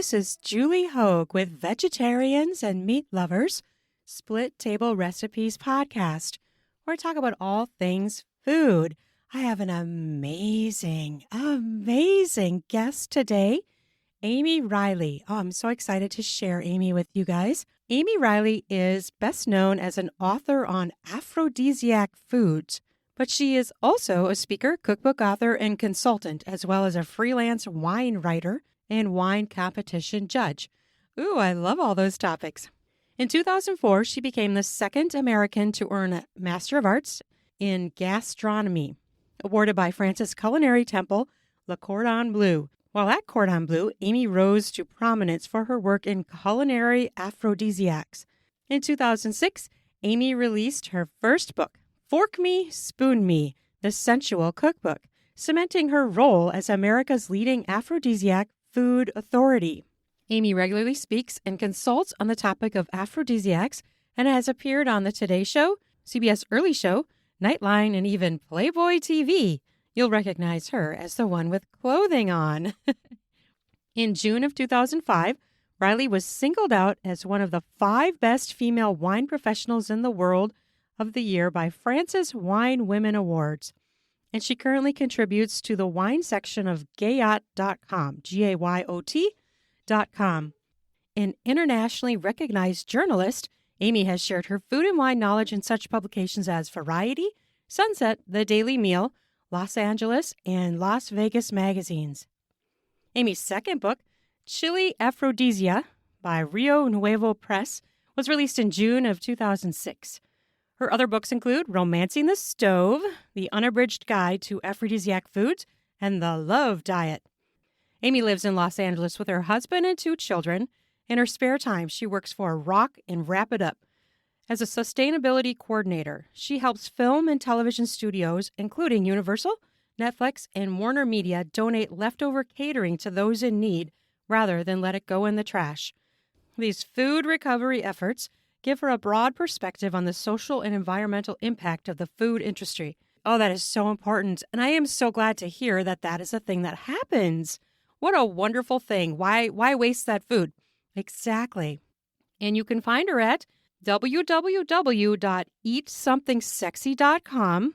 This is Julie Hogue with Vegetarians and Meat Lovers Split Table Recipes podcast, where I talk about all things food. I have an amazing guest today, Amy Reiley. Oh, I'm so excited to share Amy with you guys. Amy Reiley is best known as an author on Aphrodisiac foods, but she is also a speaker, cookbook author, and consultant, as well as a freelance wine writer and wine competition judge. Ooh, I love all those topics. In 2004, she became the second American to earn a Master of Arts in Gastronomy, awarded by France's culinary temple, Le Cordon Bleu. While at Cordon Bleu, Amy rose to prominence for her work in culinary aphrodisiacs. In 2006, Amy released her first book, Fork Me, Spoon Me, The Sensual Cookbook, cementing her role as America's leading aphrodisiac food authority. Amy regularly speaks and consults on the topic of aphrodisiacs and has appeared on The Today Show, CBS Early Show, Nightline, and even Playboy TV. You'll recognize her as the one with clothing on. In June of 2005, Reiley was singled out as one of the 5 best female wine professionals in the world of the year by France's Wine Women Awards. And she currently contributes to the wine section of Gayot.com, Gayot.com. An internationally recognized journalist, Amy has shared her food and wine knowledge in such publications as Variety, Sunset, The Daily Meal, Los Angeles, and Las Vegas magazines. Amy's second book, Chili Aphrodisia by Rio Nuevo Press, was released in June of 2006. Her other books include Romancing the Stove, The Unabridged Guide to Aphrodisiac Foods, and The Love Diet. Amy lives in Los Angeles with her husband and 2 children. In her spare time, she works for Rock and Wrap It Up. As a sustainability coordinator, she helps film and television studios, including Universal, Netflix, and Warner Media, donate leftover catering to those in need rather than let it go in the trash. These food recovery efforts give her a broad perspective on the social and environmental impact of the food industry. Oh, that is so important. And I am so glad to hear that that is a thing that happens. What a wonderful thing. Why waste that food? Exactly. And you can find her at www.eatsomethingsexy.com,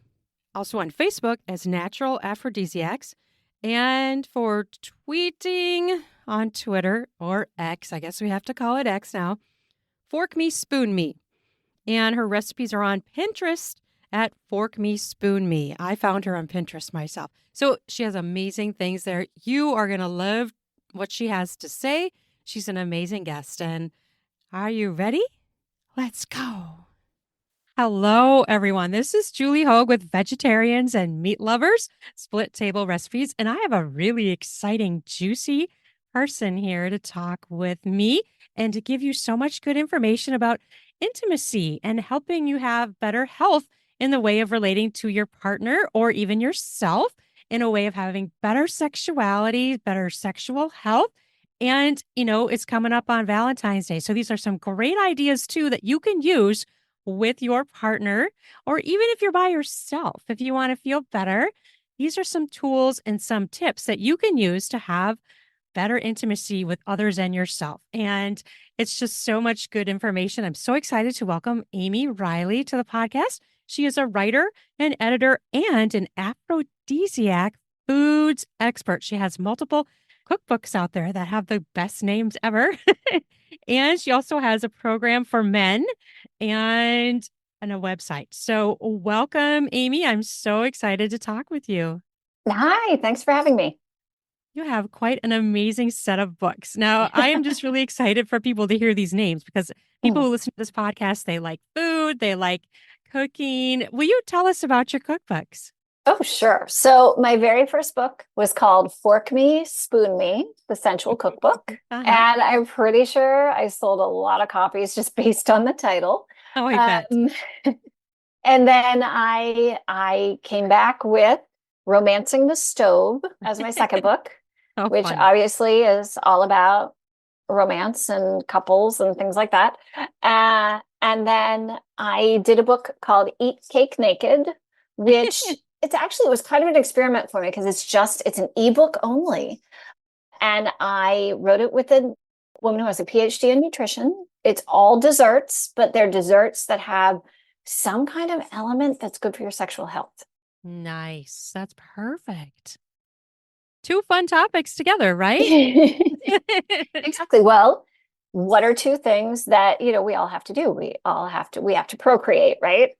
also on Facebook as Natural Aphrodisiacs, and for tweeting on Twitter or X, I guess we have to call it X now, Fork Me, Spoon Me. And her recipes are on Pinterest at Fork Me, Spoon Me. I found her on Pinterest myself. So she has amazing things there. You are going to love what she has to say. She's an amazing guest. And are you ready? Let's go. Hello, everyone. This is Julie Hogue with Vegetarians and Meat Lovers Split Table Recipes. And I have a really exciting, juicy person here to talk with me and to give you so much good information about intimacy and helping you have better health in the way of relating to your partner or even yourself, in a way of having better sexuality, better sexual health. And, it's coming up on Valentine's Day. So these are some great ideas, too, that you can use with your partner, or even if you're by yourself, if you want to feel better. These are some tools and some tips that you can use to have better intimacy with others and yourself. And it's just so much good information. I'm so excited to welcome Amy Reiley to the podcast. She is a writer, an editor, and an aphrodisiac foods expert. She has multiple cookbooks out there that have the best names ever. And she also has a program for men and a website. So welcome, Amy. I'm so excited to talk with you. Hi, thanks for having me. You have quite an amazing set of books. Now, I am just really excited for people to hear these names because people who listen to this podcast, they like food, they like cooking. Will you tell us about your cookbooks? Oh, sure. So my very first book was called Fork Me, Spoon Me, The Sensual Cookbook. And I'm pretty sure I sold a lot of copies just based on the title. Oh, I bet. And then I came back with Romancing the Stove as my second book, which obviously is all about romance and couples and things like that. And then I did a book called Eat Cake Naked, which it was kind of an experiment for me because it's an ebook only. And I wrote it with a woman who has a PhD in nutrition. It's all desserts, but they're desserts that have some kind of element that's good for your sexual health. Nice. That's perfect. Two fun topics together, right? Exactly. Well, what are two things that, we all have to do? We have to procreate, right?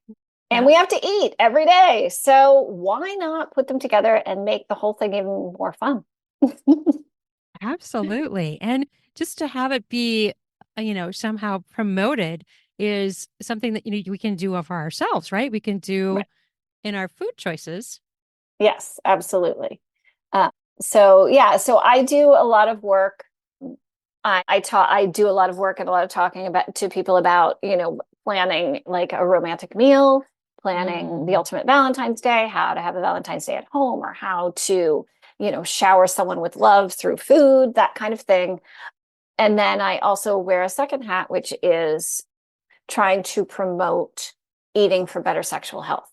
And Yeah, we have to eat every day. So why not put them together and make the whole thing even more fun? absolutely. And just to have it be, somehow promoted is something that, we can do for ourselves, right? We can do Right. in our food choices. Yes, absolutely. Uh, so yeah, so I do a lot of work. I do a lot of work and a lot of talking about to people about, planning like a romantic meal, planning the Mm. ultimate Valentine's Day, how to have a Valentine's Day at home, or how to, shower someone with love through food, that kind of thing. And then I also wear a second hat, which is trying to promote eating for better sexual health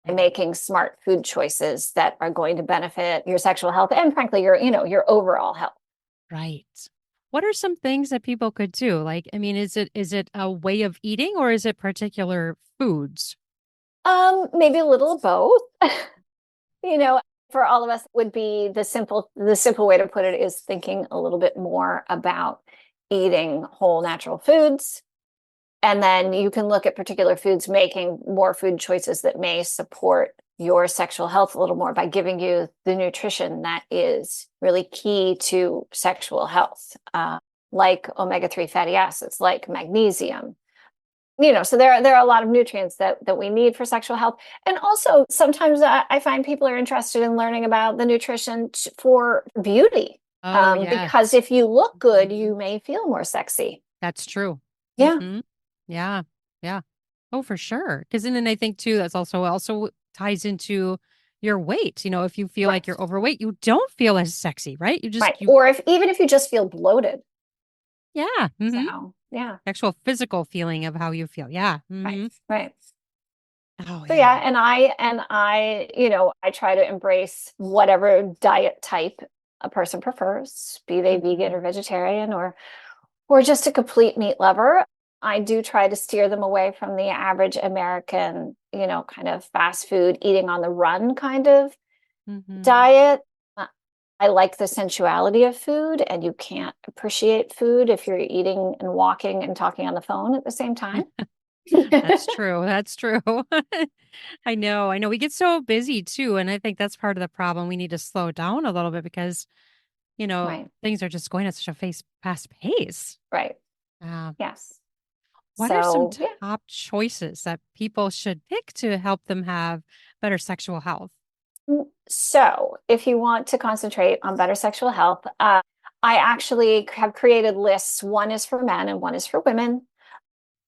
and Mm. making smart food choices that are going to benefit your sexual health and frankly your overall health. Right. What are some things that people could do? Like, I mean, is it a way of eating or is it particular foods? Maybe a little of both. you know, for all of us would be the simple way to put it is thinking a little bit more about eating whole natural foods. And then you can look at particular foods, making more food choices that may support your sexual health a little more by giving you the nutrition that is really key to sexual health, like omega-3 fatty acids, like magnesium. So there are a lot of nutrients that we need for sexual health. And also sometimes I find people are interested in learning about the nutrition for beauty. Oh, yeah. Because if you look good, you may feel more sexy. That's true. Yeah. Yeah. Yeah. Oh, for sure. Because then I think too, that's also ties into your weight. If you feel like Right. you're overweight, you don't feel as sexy, right? You just Right. Or if even if you just feel bloated. yeah. So yeah. Actual physical feeling of how you feel. Yeah. Right. Right. Oh, So yeah, yeah. I try to embrace whatever diet type a person prefers, be they vegan Mhm. or vegetarian or just a complete meat lover. I do try to steer them away from the average American, kind of fast food, eating on the run kind of Mhm. diet. Uh, I like the sensuality of food, and you can't appreciate food if you're eating and walking and talking on the phone at the same time. That's true. That's true. I know. I know. We get so busy too. And I think that's part of the problem. We need to slow down a little bit because, Right, things are just going at such a fast pace. right. Uh, Yes. what are some So, yeah. top choices that people should pick to help them have better sexual health? So, if you want to concentrate on better sexual health, I actually have created lists. One is for men and one is for women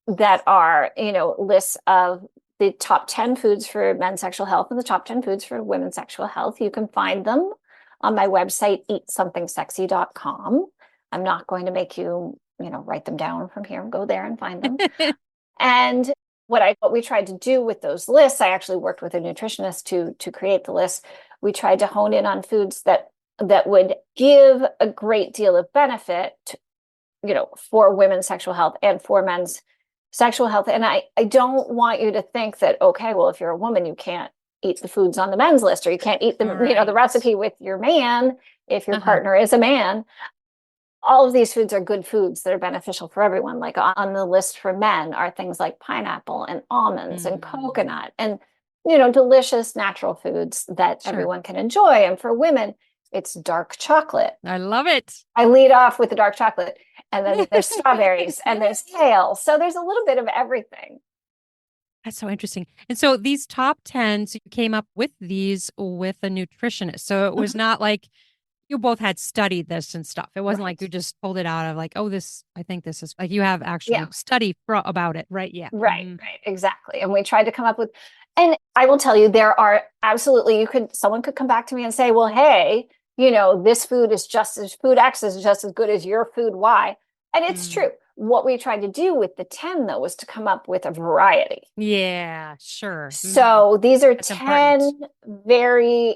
that are, lists of the top 10 foods for men's sexual health and the top 10 foods for women's sexual health. You can find them on my website, eatsomething.sexy.com. I'm not going to make you, write them down from here and go there and find them. And what we tried to do with those lists, I actually worked with a nutritionist to create the list. We tried to hone in on foods that would give a great deal of benefit, for women's sexual health and for men's sexual health. And I don't want you to think that, okay, well, if you're a woman, you can't eat the foods on the men's list, or you can't eat the Right. recipe with your man if your Uh-huh. partner is a man. All of these foods are good foods that are beneficial for everyone. Like on the list for men are things like pineapple and almonds and Mm. coconut and, delicious natural foods that Sure. everyone can enjoy. And for women, it's dark chocolate. I love it. I lead off with the dark chocolate, and then there's strawberries and there's kale. So there's a little bit of everything. That's so interesting. And so these top 10, so you came up with these with a nutritionist. So it was Mhm. not like you both had studied this and stuff. It wasn't like Right. you just pulled it out of like, oh, I think this is like you have Yeah. actual study about it, right? Yeah. Right. Right. Exactly. And we tried to come up with, and I will tell you, there are absolutely, someone could come back to me and say, well, hey, this food X is just as good as your food Y. And it's Mm. true. What we tried to do with the 10, though, was to come up with a variety. Yeah, sure. So these are That's important. 10 very,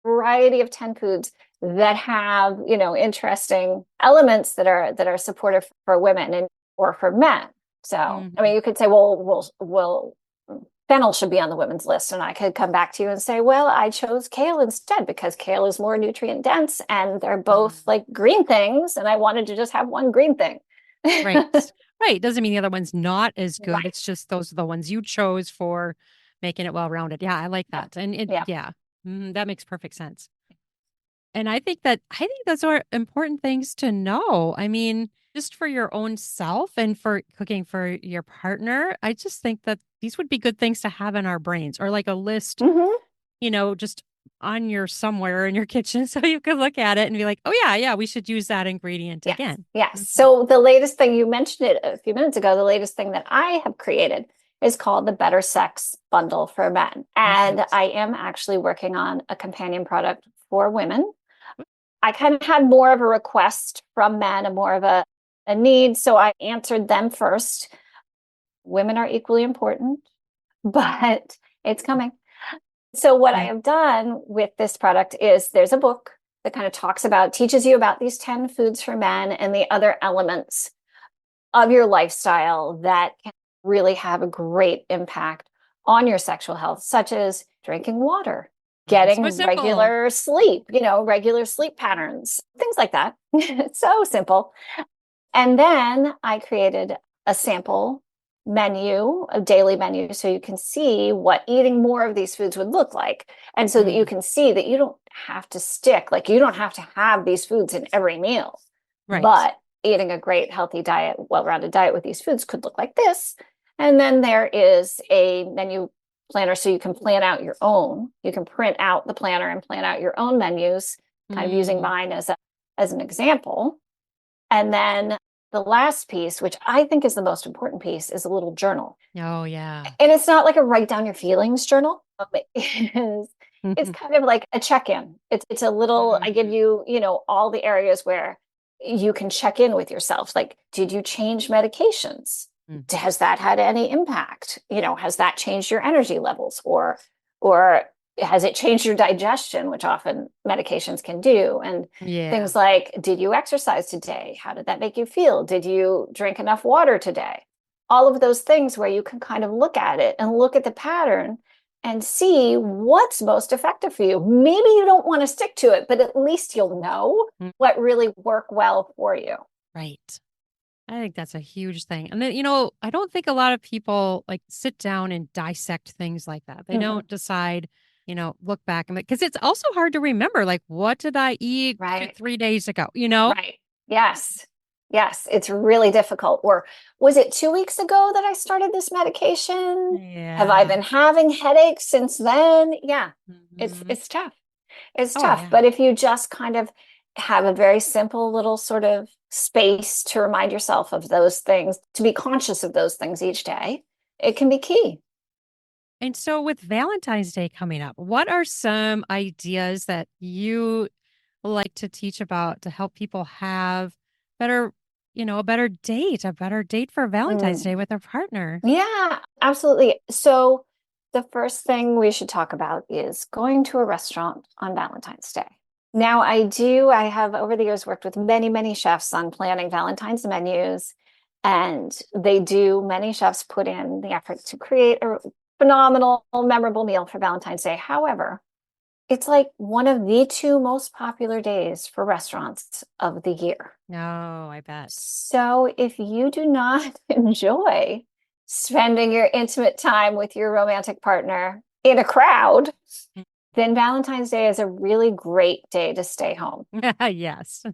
variety of 10 foods that have, interesting elements that are supportive for women and or for men. So, I mean, you could say, well, fennel should be on the women's list. And I could come back to you and say, well, I chose kale instead because kale is more nutrient dense and they're both like green things. And I wanted to just have one green thing. Right. Right. Doesn't mean the other one's not as good. Right. It's just those are the ones you chose for making it well-rounded. Yeah, I like that. And that makes perfect sense. And I think those are important things to know. I mean, just for your own self and for cooking for your partner, I just think that these would be good things to have in our brains or like a list, just on your somewhere in your kitchen so you could look at it and be like, oh yeah, we should use that ingredient Yes. again. Yes. So the latest thing, you mentioned it a few minutes ago, the latest thing that I have created is called the Better Sex Bundle for Men. And I am actually working on a companion product for women. I kind of had more of a request from men and more of a need. So I answered them first. Women are equally important, but it's coming. So what I have done with this product is there's a book that kind of teaches you about these 10 foods for men and the other elements of your lifestyle that can really have a great impact on your sexual health, such as drinking water, getting regular sleep, regular sleep patterns, things like that. It's so simple. And then I created a sample menu, a daily menu, so you can see what eating more of these foods would look like. And so that you can see that you don't have to you don't have to have these foods in every meal. Right. But eating a great, healthy diet, well-rounded diet with these foods could look like this. And then there is a menu planner so you can plan out your own. You can print out the planner and plan out your own menus, kind of using mine as an example. And then the last piece, which I think is the most important piece, is a little journal. Oh, yeah. And it's not like a write down your feelings journal. It's kind of like a check-in. It's a little, I give you, all the areas where you can check in with yourself. Like, did you change medications? Has that had any impact? Has that changed your energy levels or has it changed your digestion, which often medications can do? And things like, did you exercise today? How did that make you feel? Did you drink enough water today? All of those things where you can kind of look at it and look at the pattern and see what's most effective for you. Maybe you don't want to stick to it, but at least you'll know what really worked well for you. Right. I think that's a huge thing. And then, I don't think a lot of people like sit down and dissect things like that. They don't decide, look back and because it's also hard to remember, like, what did I eat 3 days ago, Right. Yes. Yes. It's really difficult. Or was it 2 weeks ago that I started this medication? Yeah. Have I been having headaches since then? Yeah. It's tough. It's tough. Yeah. But if you just kind of have a very simple little sort of space to remind yourself of those things, to be conscious of those things each day, it can be key. And so with Valentine's Day coming up, what are some ideas that you like to teach about to help people have better, a better date for Valentine's Day with their partner? Yeah, absolutely. So the first thing we should talk about is going to a restaurant on Valentine's Day. Now, I have over the years worked with many, many chefs on planning Valentine's menus, and many chefs put in the effort to create a phenomenal, memorable meal for Valentine's Day. However, it's like one of the two most popular days for restaurants of the year. No, I bet. So if you do not enjoy spending your intimate time with your romantic partner in a crowd, then Valentine's Day is a really great day to stay home. Yes.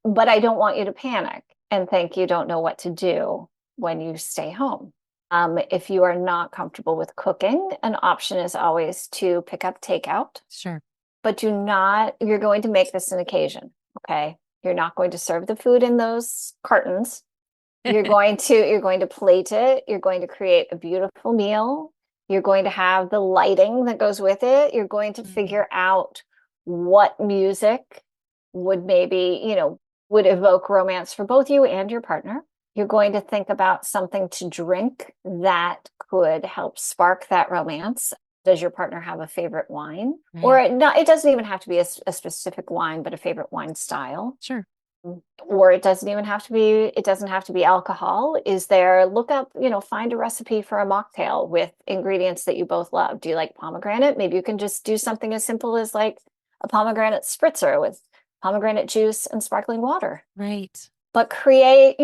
But I don't want you to panic and think you don't know what to do when you stay home. If you are not comfortable with cooking, an option is always to pick up takeout. Sure. But you're going to make this an occasion, okay? You're not going to serve the food in those cartons. You're going to plate it. You're going to create a beautiful meal. You're going to have the lighting that goes with it. You're going to figure out what music would would evoke romance for both you and your partner. You're going to think about something to drink that could help spark that romance. Does your partner have a favorite wine? Or Right. it doesn't even have to be a specific wine, but a favorite wine style. Sure. Or it doesn't have to be alcohol. Is there, look up, find a recipe for a mocktail with ingredients that you both love. Do you like pomegranate? Maybe you can just do something as simple as like a pomegranate spritzer with pomegranate juice and sparkling water. Right. But create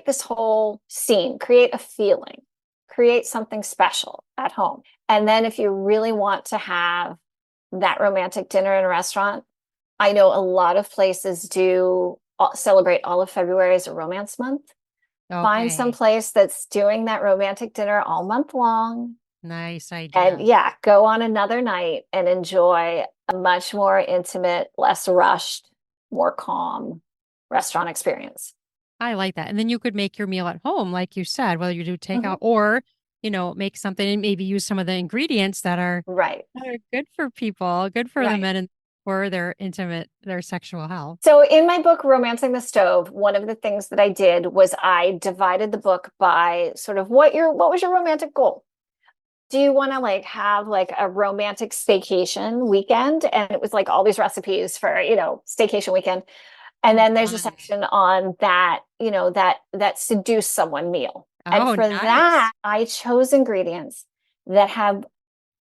this whole scene, create a feeling, create something special at home. And then if you really want to have that romantic dinner in a restaurant, I know a lot of places do celebrate all of February as a romance month. Find some Okay. place that's doing that romantic dinner all month long. Nice And idea. yeah, go on another night and enjoy a much more intimate, less rushed, more calm restaurant experience. I like that. And then you could make your meal at home, like you said, whether you do takeout Mhm. or, make something and maybe use some of the ingredients Right, that are good for people, good for the right. men and for their intimate, their sexual health. So in my book, Romancing the Stove, one of the things that I did was I divided the book by sort of what was your romantic goal? Do you want to like have like a romantic staycation weekend? And it was like all these recipes for, staycation weekend. And Oh, then there's a fun. section on that, that seduce someone meal. And Oh, for that, nice. I chose ingredients that have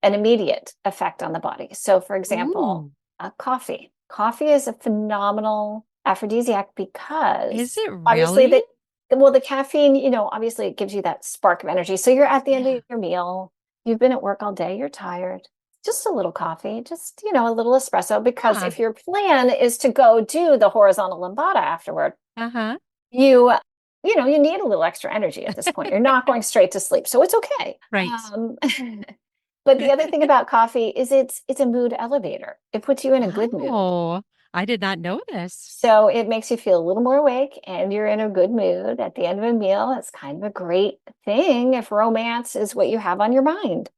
an immediate effect on the body. So, for example, Ooh, coffee. Coffee is a phenomenal aphrodisiac is because it obviously really? the caffeine, obviously it gives you that spark of energy. So you're at the end Yeah. of your meal, you've been at work all day, you're tired. Just a little coffee, just, a little espresso, because Huh. if your plan is to go do the horizontal lambada afterward, Uh-huh. you you need a little extra energy at this point. You're not going straight to sleep, so it's okay. Right. But the other thing about coffee is it's a mood elevator. It puts you in a good mood. Oh, I did not know this. So it makes you feel a little more awake and you're in a good mood at the end of a meal. It's kind of a great thing if romance is what you have on your mind.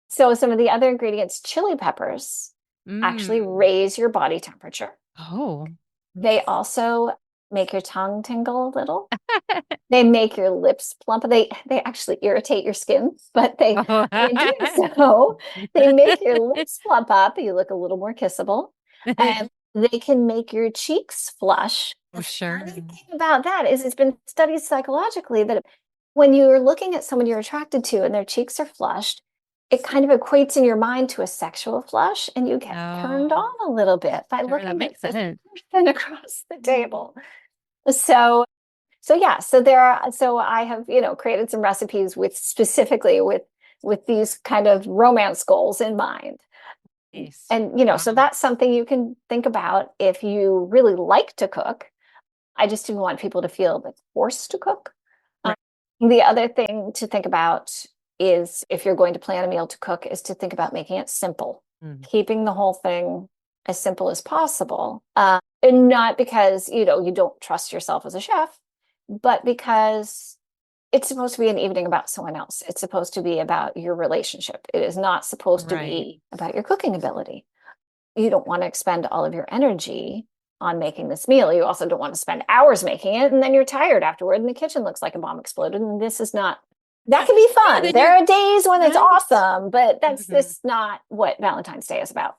So some of the other ingredients, chili peppers, actually Mm. raise your body temperature. Oh. They also make your tongue tingle a little. They make your lips plump. They actually irritate your skin, but they Oh. in doing so, they make your lips plump up. You look a little more kissable, and they can make your cheeks flush. Oh, The sure. funny thing about that is it's been studied psychologically that when you're looking at someone you're attracted to and their cheeks are flushed, it kind of equates in your mind to a sexual flush, and you get turned Oh, on a little bit by sure. That looking at makes this sense. person across the table. So yeah, so I have, created some recipes with specifically with these kind of romance goals in mind. Nice. And, so Wow. that's something you can think about if you really like to cook. I just didn't want people to feel like forced to cook. Um, Right. the other thing to think about is if you're going to plan a meal to cook is to think about making it simple, Mm. keeping the whole thing as simple as possible. And not because, you don't trust yourself as a chef, but because it's supposed to be an evening about someone else. It's supposed to be about your relationship. It is not supposed to Right. be about your cooking ability. You don't want to expend all of your energy on making this meal. You also don't want to spend hours making it and then you're tired afterward and the kitchen looks like a bomb exploded. And this is not, that can be Yeah, fun. then There you're are days when it's right. awesome, but that's Mhm. this not what Valentine's Day is about.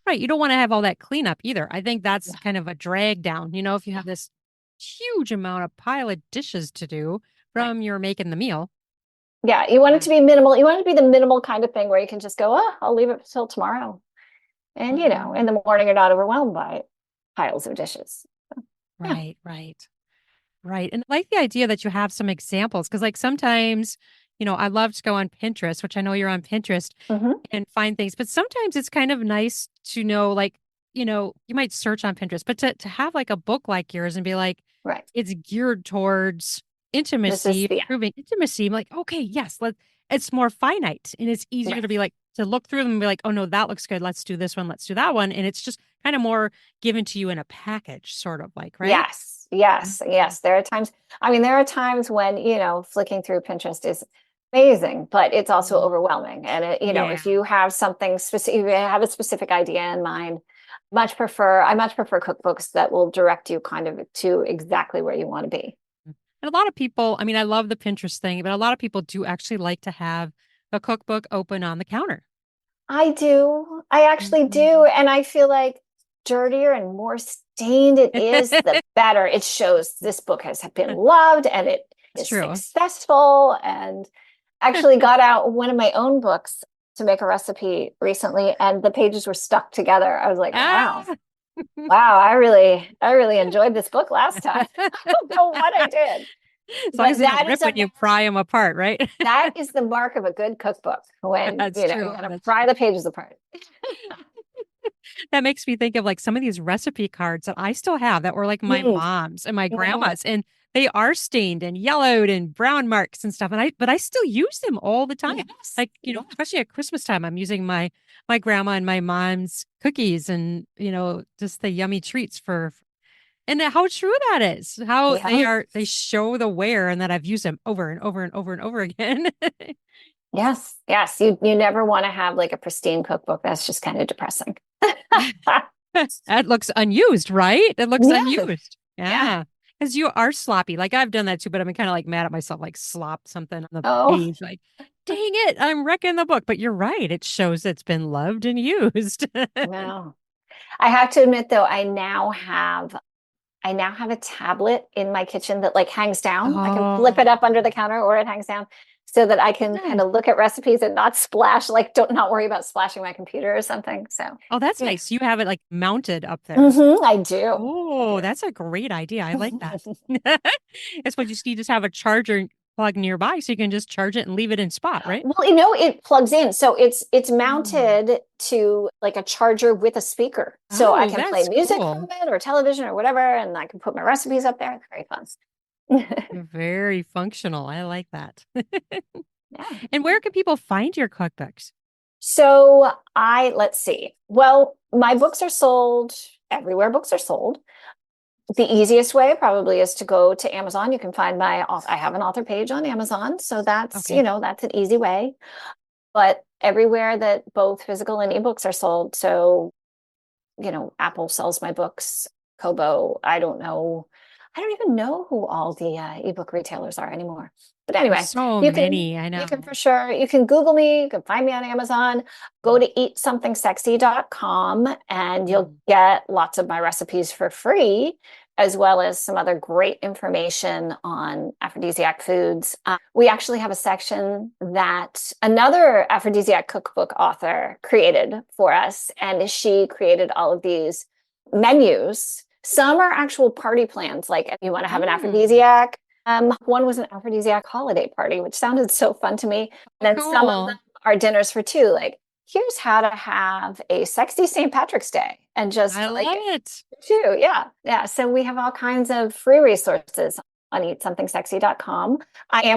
Right. You don't want to have all that cleanup either. I think that's Yeah. kind of a drag down. If you have this huge amount of pile of dishes to do Right. from your making the meal. Yeah. You want it Yeah. to be minimal. You want it to be the minimal kind of thing where you can just go, oh, I'll leave it till tomorrow. And, in Mhm. the morning, you're not overwhelmed by piles of dishes. Yeah. Right, right. Right. And I like the idea that you have some examples because, like, sometimes, I love to go on Pinterest, which I know you're on Pinterest Hmm. and find things, but sometimes it's kind of nice to know, like, you might search on Pinterest, but to have like a book like yours and be like, Right. it's geared towards This is intimacy, the, improving intimacy. I'm like, okay, yes, it's more finite and it's easier right. to be like, to look through them and be like, oh no, that looks good. Let's do this one. Let's do that one. And it's just kind of more given to you in a package, sort of like, right? Yes, yes, Mhm. yes. There are times when, flicking through Pinterest is amazing, but it's also Mhm. overwhelming. And Yeah. if you have something specific, you have a specific idea in mind, I much prefer cookbooks that will direct you kind of to exactly where you want to be. And a lot of people, I mean, I love the Pinterest thing, but a lot of people do actually like to have a cookbook open on the counter. I do. I actually do. And I feel like dirtier and more stained it is, the better. It shows this book has been loved and it It's is true. successful. And actually got out one of my own books to make a recipe recently, and the pages were stuck together. I was like, wow. Ah. Wow, I really enjoyed this book last time. I don't know what I did. As long But as they don't rip when you pry them apart, right? that is the mark of a good cookbook when That's you true. gotta That's pry the pages apart. That makes me think of like some of these recipe cards that I still have that were like my Mm, mom's and my mm, grandma's, and they are stained and yellowed and brown marks and stuff. And but I still use them all the time. yes. Like, especially at Christmas time, I'm using my grandma and my mom's cookies and, just the yummy treats and how true that is. How Yeah. they show the wear and that I've used them over and over and over and over again. Yes. Yes. You never want to have like a pristine cookbook. That's just kind of depressing. That looks unused, right? It looks Yeah. unused. Yeah. Yeah. Because you are sloppy. Like I've done that too, but I'm kind of like mad at myself, like slop something on the Oh, page. Like, dang it, I'm wrecking the book. But you're right. It shows it's been loved and used. no. I have to admit though, I now have a tablet in my kitchen that like hangs down. I can flip it up Oh, under the counter or it hangs down so that I can kind nice. of look at recipes and not splash, like don't not worry about splashing my computer or something. So Oh, that's yeah. nice. You have it like mounted up there. I do. I Oh, that's a great idea. I like that. do. That's what you just need to have a charger plug nearby so you can just charge it and leave it in spot, right? Well, it plugs in. So it's Oh, mounted to like a charger with a speaker. So I oh, can play that's music from cool. it or television or whatever, and I can put my recipes up there. It's very fun. Very functional. I like that. Yeah. And where can people find your cookbooks? So let's see. Well, my books are sold everywhere books are sold. The easiest way probably is to go to Amazon. You can find I have an author page on Amazon. So Okay. that's an easy way. But everywhere that both physical and ebooks are sold. So, Apple sells my books, Kobo. I don't even know who all the ebook retailers are anymore. But There's anyway, so you can many. I you can know. for sure, you can Google me, you can find me on Amazon, go to eatsomething.sexy.com and you'll Mm. get lots of my recipes for free, as well as some other great information on aphrodisiac foods. We actually have a section that another aphrodisiac cookbook author created for us, and she created all of these menus. Some are actual party plans, like if you want to have an Mm. aphrodisiac. One was an aphrodisiac holiday party, which sounded so fun to me. Oh, And then some of them cool. are dinners for two, like here's how to have a sexy St. Patrick's Day and I just love like it. two. Yeah. Yeah. So we have all kinds of free resources on eatsomething.sexy.com.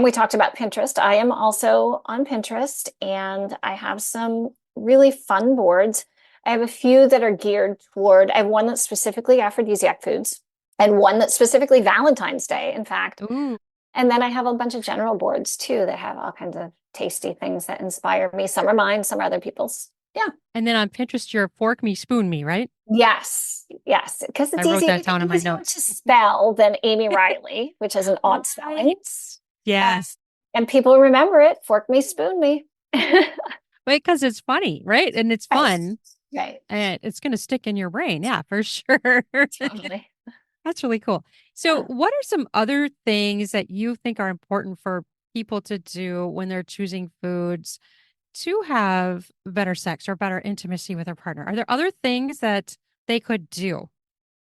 We talked about Pinterest. I am also on Pinterest and I have some really fun boards. I have a few that are geared I have one that's specifically aphrodisiac foods and one that's specifically Valentine's Day, in fact. Ooh. And then I have a bunch of general boards too that have all kinds of tasty things that inspire me. Some are mine, some are other people's. Yeah. And then on Pinterest, you're fork me, spoon me, right? Yes. Yes. Because I it's wrote that it's down in my easier notes. to spell than Amy Reiley, which is an odd spelling. Right. Uh, Yes. and people remember it. Fork me, spoon me. Because it's funny, right? And it's Right. fun. Right. And it's going to stick in your brain. Yeah, for sure. Totally. That's really cool. So, Yeah. what are some other things that you think are important for people to do when they're choosing foods to have better sex or better intimacy with their partner? Are there other things that they could do?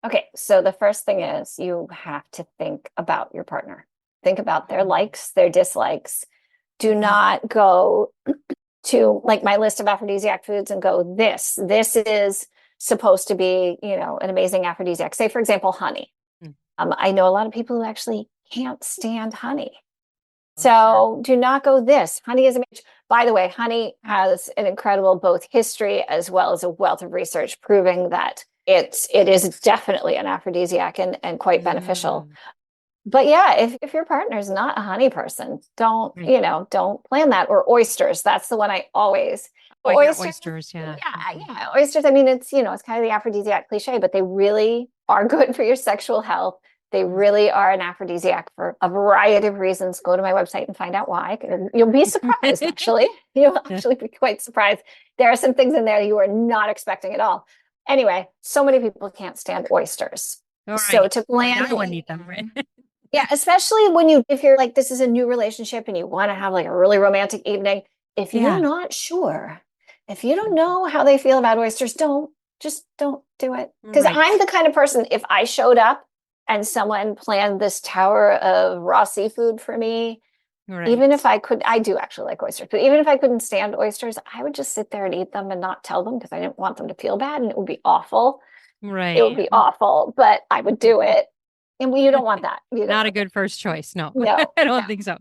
Okay. So the first thing is you have to think about your partner. Think about their likes, their dislikes. Do not go to like my list of aphrodisiac foods and go, this is supposed to be, an amazing aphrodisiac. Say, for example, honey. Mm. I know a lot of people who actually can't stand honey. Oh, sure. So do not go this. Honey is amazing. By the way, honey has an incredible both history as well as a wealth of research proving that it is definitely an aphrodisiac and quite beneficial. Mm. But yeah, if your partner's not a honey person, Right. don't plan that. Or oysters. That's the one I always. Oh, yeah, Oysters, oysters. Yeah. yeah, Mhm. yeah. Oysters, I mean, it's kind of the aphrodisiac cliche, but they really are good for your sexual health. They really are an aphrodisiac for a variety of reasons. Go to my website and find out why. You'll be surprised, actually. You'll actually be quite surprised. There are some things in there you are not expecting at all. Anyway, so many people can't stand oysters. All right. So to plan, I wouldn't eat them, right? yeah, especially if you're like, this is a new relationship and you want to have like a really romantic evening. If you're not sure, if you don't know how they feel about oysters, don't do it. Because I'm the kind of person, if I showed up and someone planned this tower of raw seafood for me, even if I could, I do actually like oysters, but even if I couldn't stand oysters, I would just sit there and eat them and not tell them because I didn't want them to feel bad and it would be awful. Right. It would be awful, but I would do it. And you don't want that. Not a good first choice. No, no I don't think so.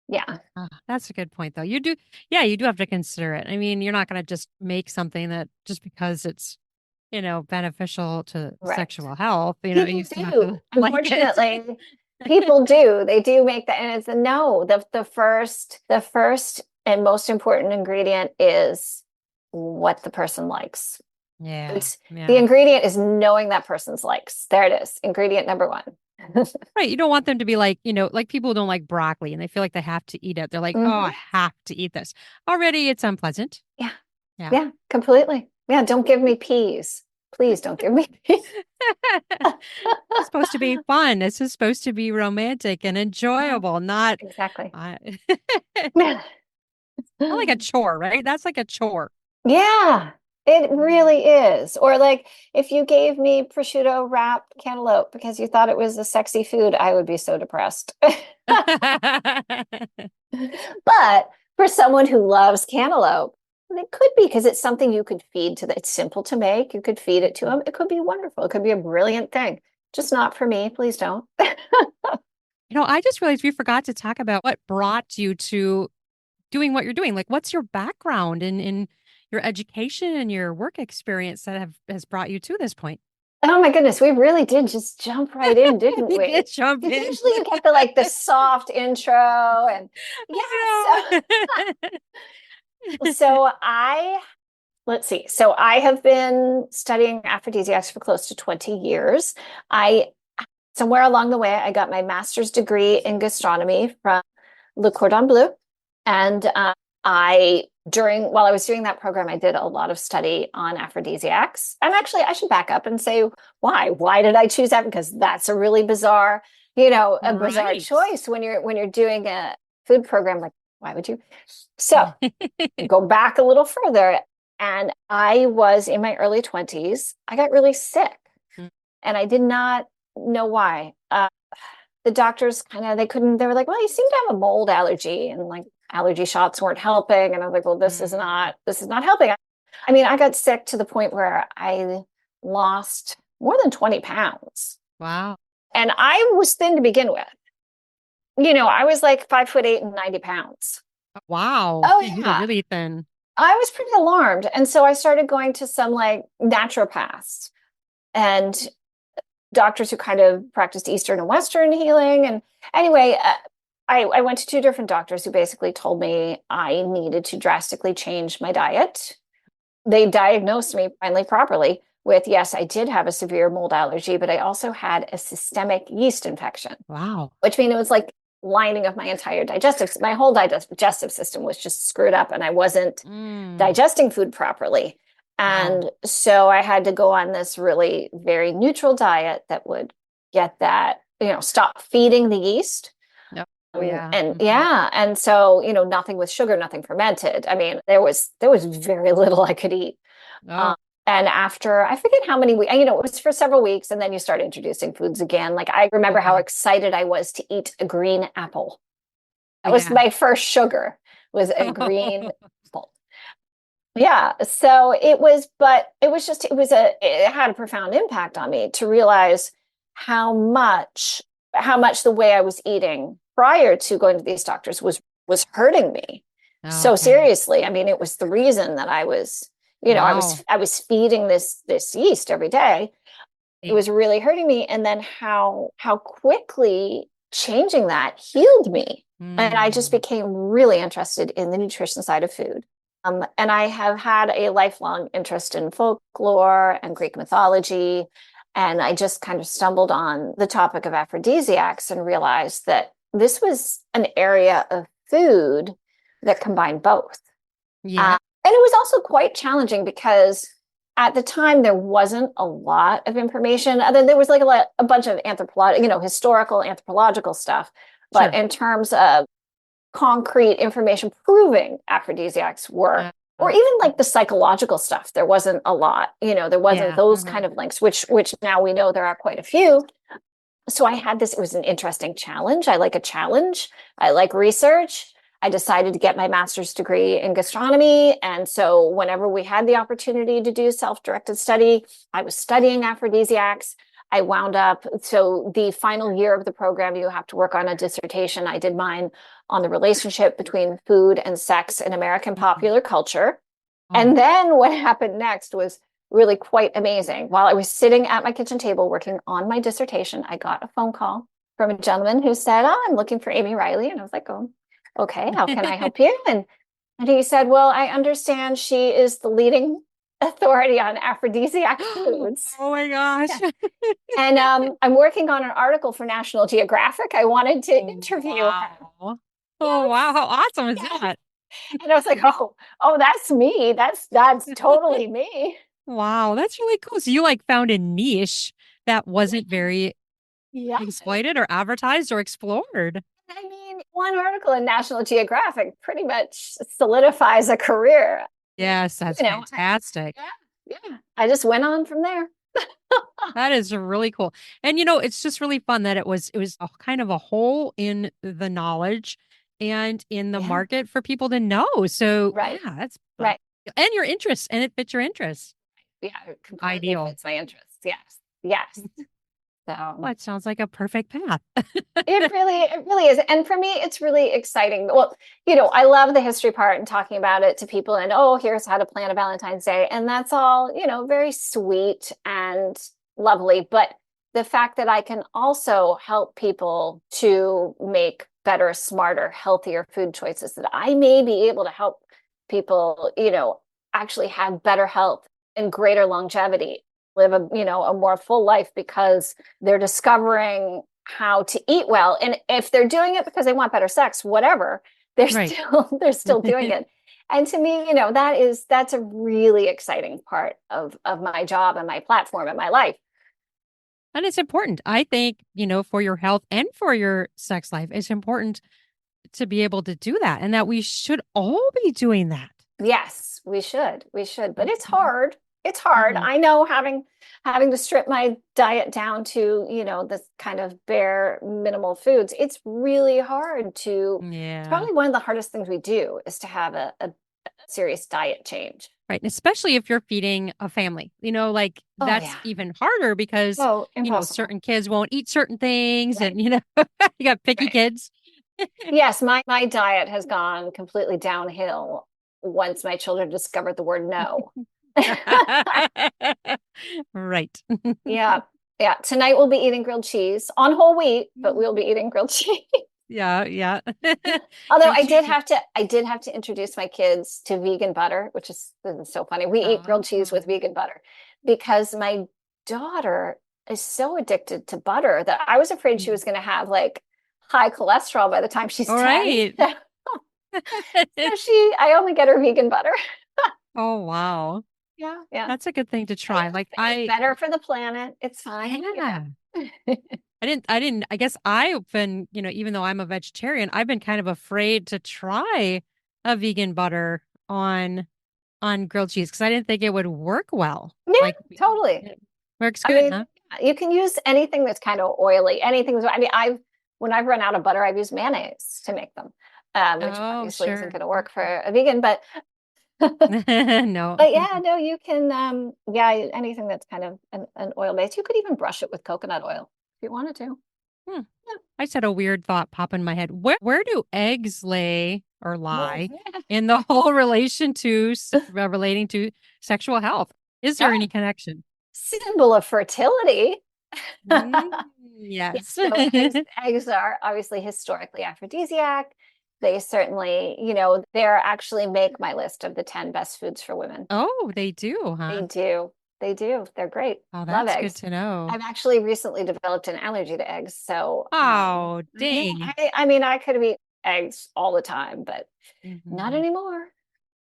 Yeah. That's a good point, though. You do have to consider it. I mean, you're not going to just make something that just because it's, beneficial to sexual health, people do. Unfortunately, people do. They do make that. And it's the first and most important ingredient is what the person likes. Yeah. The ingredient is knowing that person's likes. There it is. Ingredient number one. Right. You don't want them to be like, like people don't like broccoli and they feel like they have to eat it. They're like, oh, I have to eat this. Already it's unpleasant. Yeah, completely. Yeah, don't give me peas. Please don't give me peas. It's supposed to be fun. This is supposed to be romantic and enjoyable, not exactly. Not like a chore, right? That's like a chore. Yeah. It really is. Or like if you gave me prosciutto wrapped cantaloupe because you thought it was a sexy food, I would be so depressed. But for someone who loves cantaloupe, it could be because it's something you could feed to them. It's simple to make. You could feed it to them. It could be wonderful. It could be a brilliant thing. Just not for me. Please don't. I just realized we forgot to talk about what brought you to doing what you're doing. Like, what's your background in your education and your work experience that has brought you to this point? Oh my goodness, we really did just jump right in, didn't we? Did jump in. Usually you get the soft intro and so let's see. So I have been studying aphrodisiacs for close to 20 years. Somewhere along the way, I got my master's degree in gastronomy from Le Cordon Bleu. And while I was doing that program, I did a lot of study on aphrodisiacs. And actually, I should back up and say why. Why did I choose that? Because that's a really bizarre, bizarre choice when you're doing a food program. Like, why would you? So go back a little further. And I was in my early 20s. I got really sick, and I did not know why. The doctors they were like, well, you seem to have a mold allergy, and like allergy shots weren't helping. And I was like, well, this is not helping. I mean, I got sick to the point where I lost more than 20 pounds. Wow. And I was thin to begin with. I was like 5'8" and 90 pounds. Wow. Oh, yeah. You were really thin. I was pretty alarmed. And so I started going to some like naturopaths and doctors who kind of practiced Eastern and Western healing. And anyway, I went to two different doctors who basically told me I needed to drastically change my diet. They diagnosed me finally properly with, yes, I did have a severe mold allergy, but I also had a systemic yeast infection. Wow. Which means it was like lining of my entire my whole digestive system was just screwed up, and I wasn't digesting food properly. And so I had to go on this really very neutral diet that would get that, stop feeding the yeast. Yep. And so, nothing with sugar, nothing fermented. I mean, there was very little I could eat. And after, I forget how many weeks, it was for several weeks, and then you start introducing foods again. Like I remember how excited I was to eat a green apple. That was my first sugar, was a green apple. Yeah. So it had a profound impact on me to realize how much the way I was eating prior to going to these doctors was hurting me so seriously. I mean, it was the reason that I was, I was feeding this yeast every day. It was really hurting me. And then how quickly changing that healed me. And I just became really interested in the nutrition side of food. And I have had a lifelong interest in folklore and Greek mythology. And I just kind of stumbled on the topic of aphrodisiacs and realized that this was an area of food that combined both. Yeah. And it was also quite challenging because at the time there wasn't a lot of information. Other there was like a bunch of anthropological, historical anthropological stuff. But Sure. in terms of concrete information proving aphrodisiacs work, or even like the psychological stuff, there wasn't a lot. There wasn't Yeah. those kind of links, which now we know there are quite a few. So I had this, it was an interesting challenge. I like a challenge. I like research. I decided to get my master's degree in gastronomy. And so whenever we had the opportunity to do self-directed study, I was studying aphrodisiacs. I wound up, so the final year of the program, you have to work on a dissertation. I did mine on the relationship between food and sex in American popular culture. And then what happened next was really quite amazing. While I was sitting at my kitchen table working on my dissertation, I got a phone call from a gentleman who said, "Oh, I'm looking for Amy Reiley." And I was like, "Oh, okay, how can I help you?" And he said, "Well, I understand she is the leading authority on aphrodisiac foods." Oh my gosh. Yeah. And I'm working on an article for National Geographic. I wanted to interview her. Oh, Yes. wow. How awesome is Yes. that? And I was like, oh, that's me. That's totally me. Wow, that's really cool. So you like found a niche that wasn't very Yeah. exploited or advertised or explored. I mean, one article in National Geographic pretty much solidifies a career. Yes, that's You know, fantastic. yeah. I just went on from there. That is really cool. And it's just really fun that it was a kind of a hole in the knowledge and in the Yeah. market for people to know. So Right. yeah, that's fun. Right. And your interests, and it fits your interests. Yeah, it completely Ideal. fits my interests. Yes. Yes. Well, So it sounds like a perfect path. it really is. And for me, it's really exciting. Well, I love the history part and talking about it to people and, oh, here's how to plan a Valentine's Day. And that's all, very sweet and lovely. But the fact that I can also help people to make better, smarter, healthier food choices, that I may be able to help people, actually have better health and greater longevity, live a more full life because they're discovering how to eat well. And if they're doing it because they want better sex, whatever, they're Right. still doing it. And to me, that's a really exciting part of my job and my platform and my life. And it's important. I think, for your health and for your sex life, it's important to be able to do that and that we should all be doing that. Yes, we should. We should. But it's Mhm. hard. It's hard. Mhm. I know having to strip my diet down to, this kind of bare minimal foods. It's really hard to, it's Yeah. probably one of the hardest things we do is to have a serious diet change. Right. And especially if you're feeding a family, like Oh that's yeah. even harder because, Oh, impossible. certain kids won't eat certain things Right. and, you got picky Right. kids. Yes, my diet has gone completely downhill once my children discovered the word no. Right. Yeah. Yeah. Tonight we'll be eating grilled cheese on whole wheat, but we'll be eating grilled cheese. Yeah. Yeah. Although Grilled cheese. I did have to introduce my kids to vegan butter, which is this is so funny. We eat grilled cheese with Oh. vegan butter because my daughter is so addicted to butter that I was afraid she was going to have like high cholesterol by the time she's All 10. right. I only get her vegan butter. Oh, wow. Yeah, yeah. That's a good thing to try. Like It's better for the planet. It's fine. yeah. I guess I've been, even though I'm a vegetarian, I've been kind of afraid to try a vegan butter on grilled cheese because I didn't think it would work well. Yeah, Like totally. it works I good, mean, huh? you can use anything that's kind of oily. Anything. I mean, when I've run out of butter, I've used mayonnaise to make them, which Oh, obviously isn't sure. going to work for a vegan. But No. but yeah, no, you can. Yeah, anything that's kind of an oil base. You could even brush it with coconut oil if you wanted to. Hmm. Yeah. I just had a weird thought pop in my head. Where do eggs lay or Well, lie in the whole relating to sexual health? Is there yeah. any connection? Symbol of fertility. Mm, Yeah, yes. so eggs are obviously historically aphrodisiac. They certainly, they're actually make my list of the 10 best foods for women. Oh, they do, They huh? do. they do. They're great. Oh, Love that's good eggs. to know. I've actually recently developed an allergy to eggs. So, Oh, I know, dang. I mean, I could have eaten eggs all the time, but not Mhm. anymore.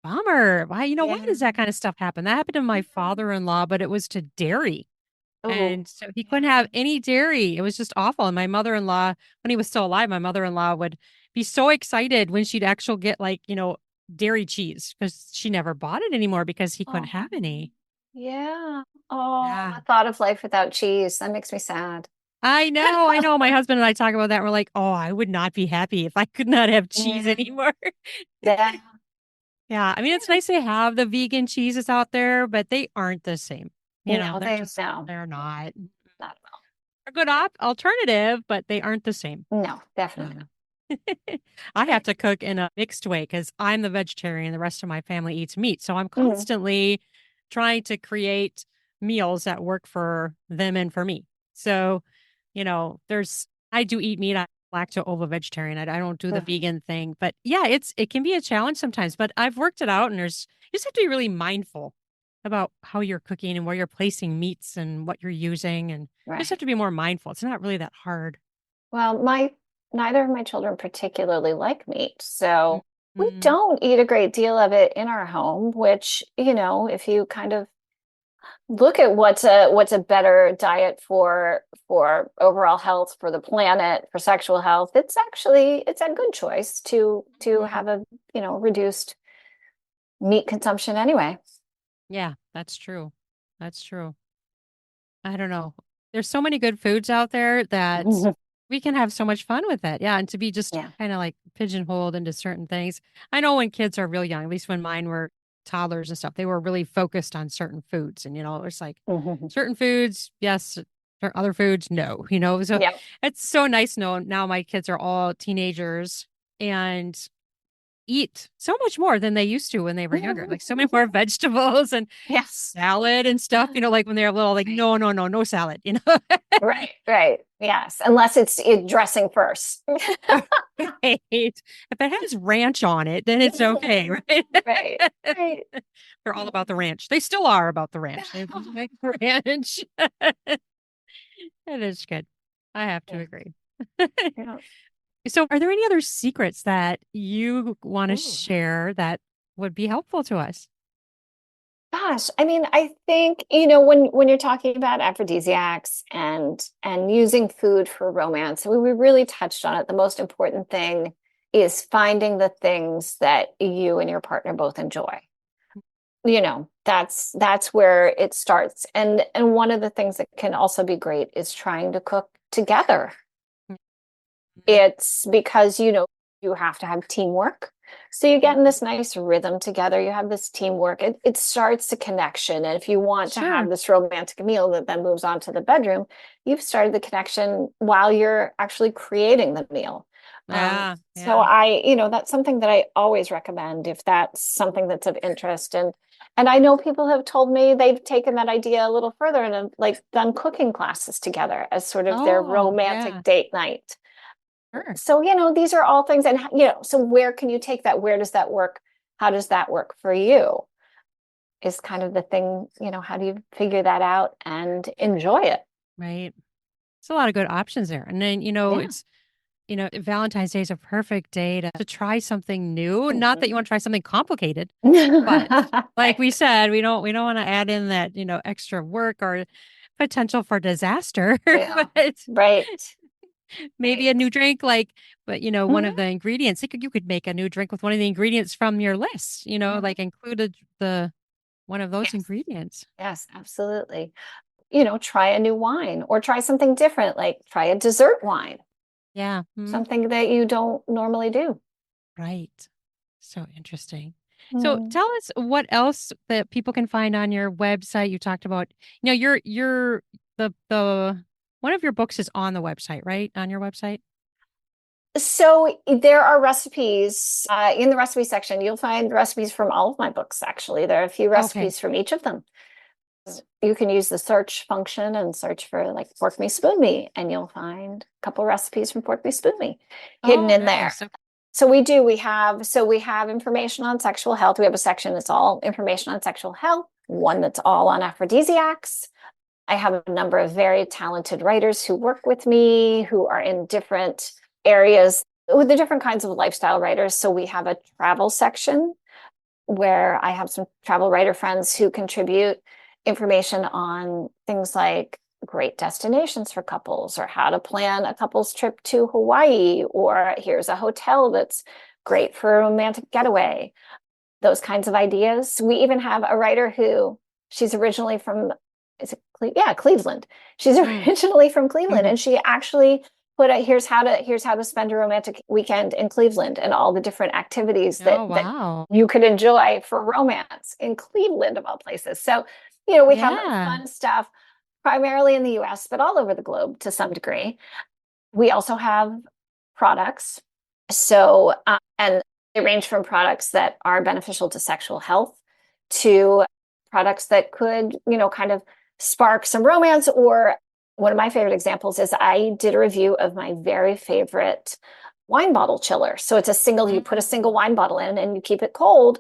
Bummer. Why Yeah. does that kind of stuff happen? That happened to my father-in-law, but it was to dairy. Oh, And so he couldn't have any dairy. It was just awful. And my mother-in-law, when he was still alive, my mother-in-law would be so excited when she'd actually get like, dairy cheese because she never bought it anymore because he couldn't oh, have any. yeah. Oh, Yeah. the thought of life without cheese. That makes me sad. I know, I know. My husband and I talk about that. And we're like, oh, I would not be happy if I could not have cheese Yeah. anymore. Yeah. Yeah. I mean, it's nice to have the vegan cheeses out there, but they aren't the same. No, no, They're not. not at all. A good alternative, but they aren't the same. No, definitely Um, not. I have to cook in a mixed way because I'm the vegetarian. The rest of my family eats meat. So I'm Mm, constantly trying to create meals that work for them and for me. So, I do eat meat. I'm lacto ovo vegetarian. I don't do the mhm. vegan thing. But yeah, it can be a challenge sometimes, but I've worked it out and you just have to be really mindful about how you're cooking and where you're placing meats and what you're using. And just have Right. to be more mindful. It's not really that hard. Well, my neither of my children particularly like meat, so we Mm-hmm. don't eat a great deal of it in our home, which, if you kind of look at what's a better diet for overall health, for the planet, for sexual health, it's a good choice to have a, reduced meat consumption anyway. Yeah, that's true. That's true. I don't know. There's so many good foods out there that we can have so much fun with it. Yeah. And to be just Yeah. kind of like pigeonholed into certain things. I know when kids are real young, at least when mine were toddlers and stuff, they were really focused on certain foods. And, it's like Mhm. certain foods, yes, other foods, no. So Yeah. it's so nice to know now my kids are all teenagers and eat so much more than they used to when they were younger. Like so many more vegetables and Yes. salad and stuff, like when they're little, like, Right. no, no, no, no salad. Right, right. Yes, unless it's dressing first. Right. If it has ranch on it, then it's okay, right? Right, right. They're all about the ranch. They still are about the ranch. They like ranch. It is good. I have to Yeah, agree. yeah. So, are there any other secrets that you want to Ooh. share that would be helpful to us? Gosh, I mean, I think, when you're talking about aphrodisiacs and using food for romance, we really touched on it. The most important thing is finding the things that you and your partner both enjoy. That's where it starts. And one of the things that can also be great is trying to cook together. It's because, you have to have teamwork. So you get in this nice rhythm together. You have this teamwork. It starts a connection. And if you want to have Sure. this romantic meal that then moves on to the bedroom, you've started the connection while you're actually creating the meal. Yeah. So Yeah. that's something that I always recommend if that's something that's of interest. And I know people have told me they've taken that idea a little further and have like done cooking classes together as sort of their Oh, romantic yeah. date night. Sure. So, these are all things. And, so where can you take that? Where does that work? How does that work for you? Is kind of the thing, how do you figure that out and enjoy it? Right. It's a lot of good options there. And then, Yeah. it's, Valentine's Day is a perfect day to try something new. Not that you Mhm. want to try something complicated, but like Right. we said, we don't want to add in that, extra work or potential for disaster. Yeah. But Right. maybe Right. a new drink, like, but one of Mhm. the ingredients, you could make a new drink with one of the ingredients from your list, Mhm. like included the one of those Yes. ingredients. Yes, absolutely. Try a new wine or try something different, like try a dessert wine, Yeah. something that you don't normally do. Right. So interesting. So Mm. tell us what else that people can find on your website. You talked about, your the one of your books is on the website, right? On your website? So there are recipes in the recipe section. You'll find recipes from all of my books, actually. There are a few Okay. recipes from each of them. You can use the search function and search for like pork me, spoon me, and you'll find a couple recipes from pork me, spoon me hidden Oh, in there. nice. Okay. So we have information on sexual health. We have a section that's all information on sexual health. one that's all on aphrodisiacs. I have a number of very talented writers who work with me, who are in different areas with the different kinds of lifestyle writers. So we have a travel section where I have some travel writer friends who contribute information on things like great destinations for couples, or how to plan a couple's trip to Hawaii, or here's a hotel that's great for a romantic getaway, those kinds of ideas. We even have a writer who, she's originally from, Cleveland. She's originally from Cleveland, and she actually put a, here's how to spend a romantic weekend in Cleveland, and all the different activities that you could enjoy for romance in Cleveland, of all places. So, we have fun stuff primarily in the US, but all over the globe to some degree. We also have products. So, and they range from products that are beneficial to sexual health to products that could, kind of spark some romance. Or one of my favorite examples is I did a review of my very favorite wine bottle chiller. So it's a single, you put a single wine bottle in and you keep it cold,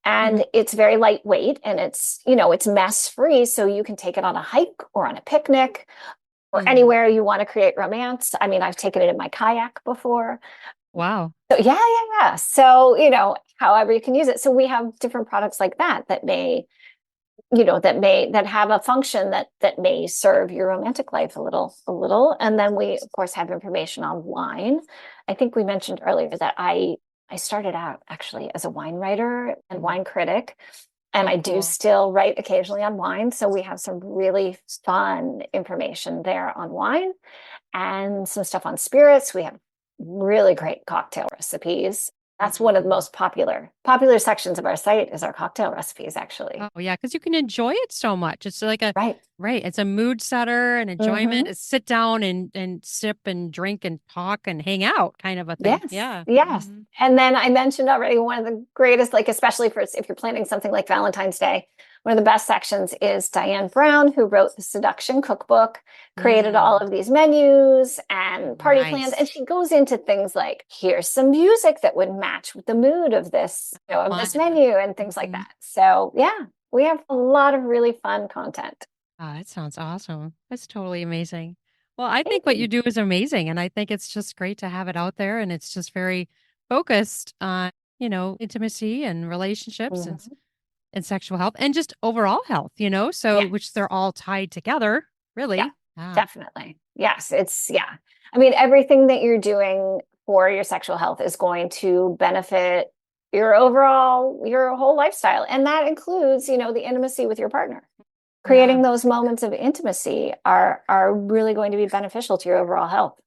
and it's very lightweight, and it's, it's mess free. So you can take it on a hike or on a picnic or anywhere you want to create romance. I mean, I've taken it in my kayak before. Wow. So yeah. So, however you can use it. So we have different products like that may, that have a function that may serve your romantic life a little. And then we, of course, have information on wine. I think we mentioned earlier that I started out actually as a wine writer and wine critic, and I do still write occasionally on wine. So we have some really fun information there on wine, and some stuff on spirits. We have really great cocktail recipes. That's one of the most popular sections of our site, is our cocktail recipes, actually. Oh yeah, because you can enjoy it so much. It's like right. It's a mood setter and enjoyment. It's sit down and sip and drink and talk and hang out kind of a thing. Yes. And then I mentioned already, one of the greatest, like especially if you're planning something like Valentine's Day, one of the best sections is Diane Brown, who wrote the Seduction Cookbook, created all of these menus and party plans. And she goes into things like, here's some music that would match with the mood of this, this menu, and things like that. So we have a lot of really fun content. Oh, that sounds awesome. That's totally amazing. Well, I think what you do is amazing. And I think it's just great to have it out there. And it's just very focused on, intimacy and relationships and sexual health and just overall health, which they're all tied together, really. Yeah, definitely. Yes. I mean, everything that you're doing for your sexual health is going to benefit your whole lifestyle. And that includes, the intimacy with your partner. Creating those moments of intimacy are really going to be beneficial to your overall health.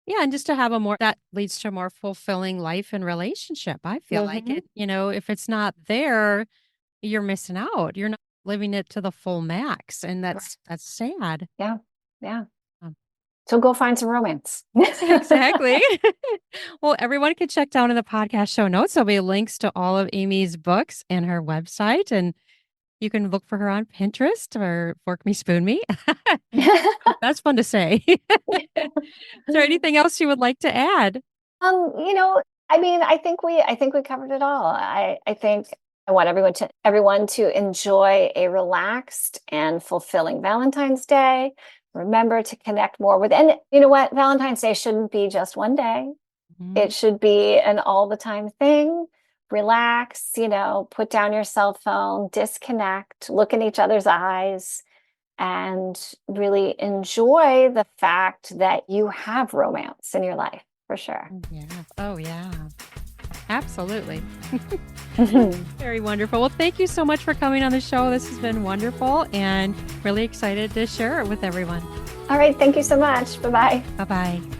Yeah. And just to have that leads to a more fulfilling life and relationship. I feel like it, if it's not there, you're missing out. You're not living it to the full max. And that's sad. Yeah. So go find some romance. Exactly. Well, everyone can check down in the podcast show notes. There'll be links to all of Amy's books and her website. And you can look for her on Pinterest or Fork Me, Spoon Me. That's fun to say. Is there anything else you would like to add? I think we covered it all. I think I want everyone to enjoy a relaxed and fulfilling Valentine's Day. Remember to connect more with, and you know what? Valentine's Day shouldn't be just one day. It should be an all the time thing. Relax, put down your cell phone, disconnect, look in each other's eyes, and really enjoy the fact that you have romance in your life, for sure. Yeah. Oh, yeah. Absolutely. Very wonderful. Well, thank you so much for coming on the show. This has been wonderful and really excited to share it with everyone. All right. Thank you so much. Bye-bye. Bye-bye.